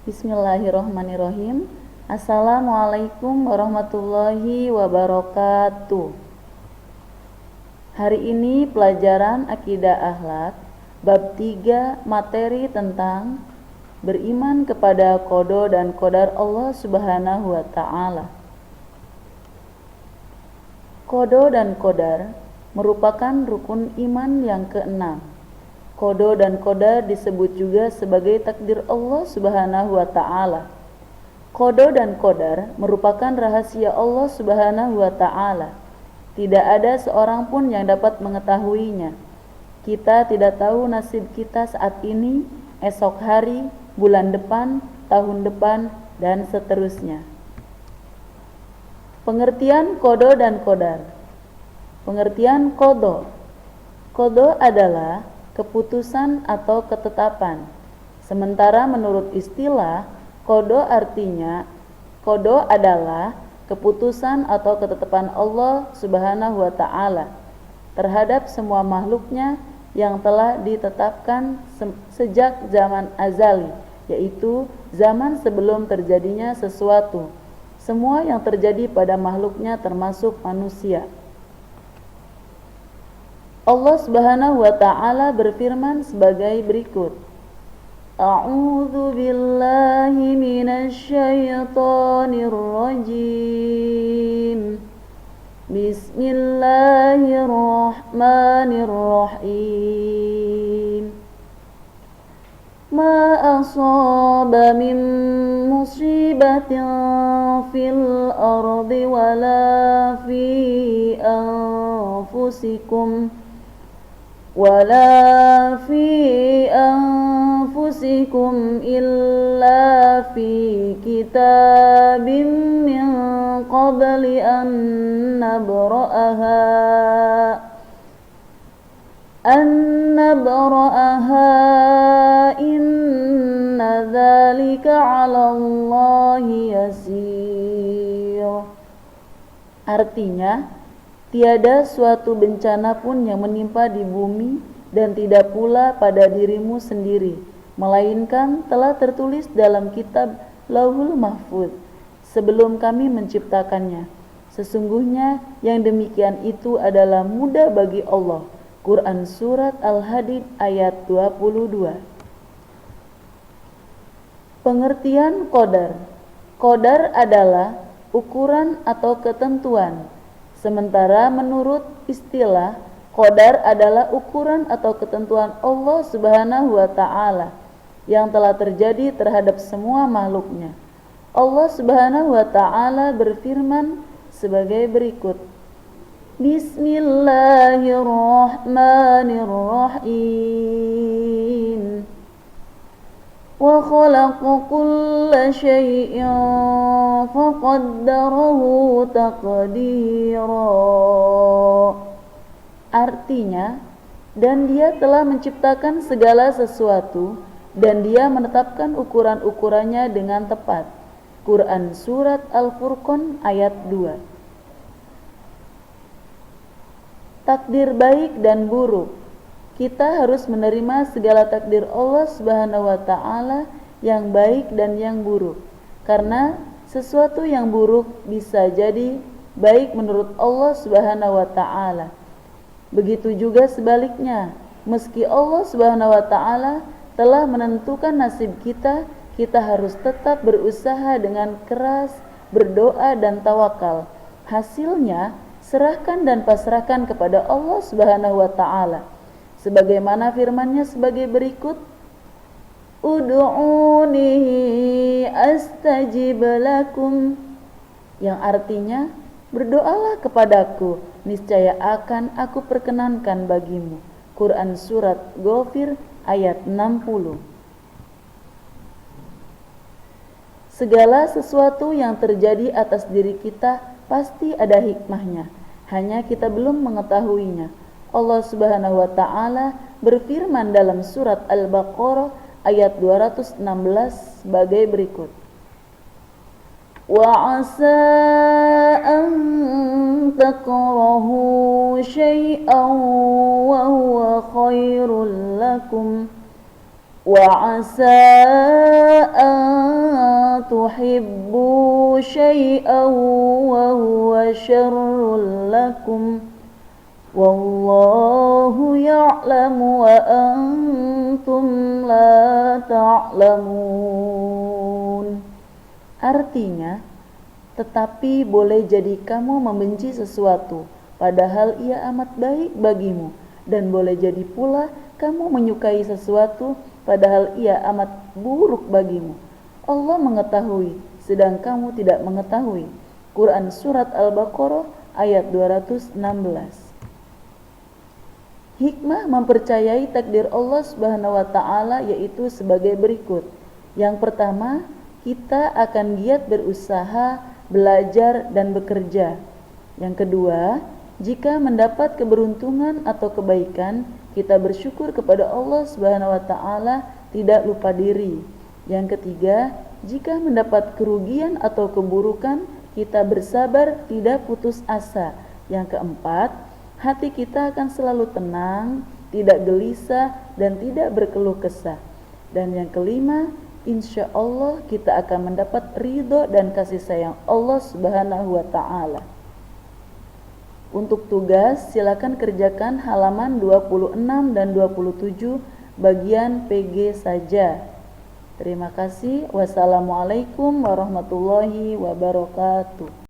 Bismillahirrahmanirrahim. Assalamualaikum warahmatullahi wabarakatuh. Hari ini pelajaran Akidah Akhlak bab 3 materi tentang beriman kepada qada dan qadar Allah Subhanahu wa taala. Qada dan qadar merupakan rukun iman yang keenam. Qada dan qadar disebut juga sebagai takdir Allah Subhanahu wa taala. Qada dan qadar merupakan rahasia Allah Subhanahu wa taala. Tidak ada seorang pun yang dapat mengetahuinya. Kita tidak tahu nasib kita saat ini, esok hari, bulan depan, tahun depan, dan seterusnya. Pengertian qada dan qadar. Pengertian qada. Qada adalah keputusan atau ketetapan. Sementara menurut istilah, qada adalah keputusan atau ketetapan Allah Subhanahu wa taala terhadap semua makhluknya yang telah ditetapkan sejak zaman azali, yaitu zaman sebelum terjadinya sesuatu. Semua yang terjadi pada makhluknya termasuk manusia. Allah Subhanahu wa taala berfirman sebagai berikut. A'udzu billahi minasy syaithanir rajim. Bismillahirrahmanirrahim. Ma asaba min musibatin fil ardi wala fi anfusikum illa fi kitabim min qabli an nabra'aha inna dzalika 'ala Allahi yasir. Artinya, tiada suatu bencana pun yang menimpa di bumi dan tidak pula pada dirimu sendiri, melainkan telah tertulis dalam kitab Lauhul Mahfuz sebelum kami menciptakannya. Sesungguhnya yang demikian itu adalah mudah bagi Allah. Quran Surat Al-Hadid ayat 22. Pengertian qadar. Qadar adalah ukuran atau ketentuan. Sementara menurut istilah, qadar adalah ukuran atau ketentuan Allah Subhanahu wa taala yang telah terjadi terhadap semua makhluknya. Allah Subhanahu wa taala berfirman sebagai berikut. Bismillahirrahmanirrahim. Wa khalaqa kulla syai'in faqaddarahu taqdira. Artinya, dan Dia telah menciptakan segala sesuatu dan Dia menetapkan ukuran-ukurannya dengan tepat. Quran Surat Al-Furqan ayat 2. Takdir baik dan buruk. Kita harus menerima segala takdir Allah Subhanahu wa taala yang baik dan yang buruk. Karena sesuatu yang buruk bisa jadi baik menurut Allah Subhanahu wa taala. Begitu juga sebaliknya, meski Allah Subhanahu wa taala telah menentukan nasib kita, kita harus tetap berusaha dengan keras, berdoa dan tawakal. Hasilnya, serahkan dan pasrahkan kepada Allah Subhanahu wa taala. Sebagaimana firman-Nya sebagai berikut. Ud'uni astajib lakum. Yang artinya, berdoalah kepadaku, niscaya akan aku perkenankan bagimu. Quran Surat Ghafir ayat 60. Segala sesuatu yang terjadi atas diri kita pasti ada hikmahnya, hanya kita belum mengetahuinya. Allah Subhanahu wa taala berfirman dalam surat Al-Baqarah ayat 216 sebagai berikut. Wa 'asa an takrahu syai'an wa huwa khairul lakum wa 'asa an tuhibbu syai'an wa huwa syarrul lakum wallahu ya'lamu wa antum la ta'lamun. Artinya, tetapi boleh jadi kamu membenci sesuatu padahal ia amat baik bagimu, dan boleh jadi pula kamu menyukai sesuatu padahal ia amat buruk bagimu. Allah mengetahui sedang kamu tidak mengetahui. Quran Surat Al-Baqarah ayat 216. Hikmah mempercayai takdir Allah Subhanahu wa Ta'ala yaitu sebagai berikut. Yang pertama, kita akan giat berusaha, belajar, dan bekerja. Yang kedua, jika mendapat keberuntungan atau kebaikan, kita bersyukur kepada Allah Subhanahu wa Ta'ala, tidak lupa diri. Yang ketiga, jika mendapat kerugian atau keburukan, kita bersabar, tidak putus asa. Yang keempat, hati kita akan selalu tenang, tidak gelisah, dan tidak berkeluh kesah. Dan yang kelima, insya Allah kita akan mendapat ridho dan kasih sayang Allah Subhanahu wa Ta'ala. Untuk tugas, silakan kerjakan halaman 26 dan 27 bagian PG saja. Terima kasih. Wassalamualaikum warahmatullahi wabarakatuh.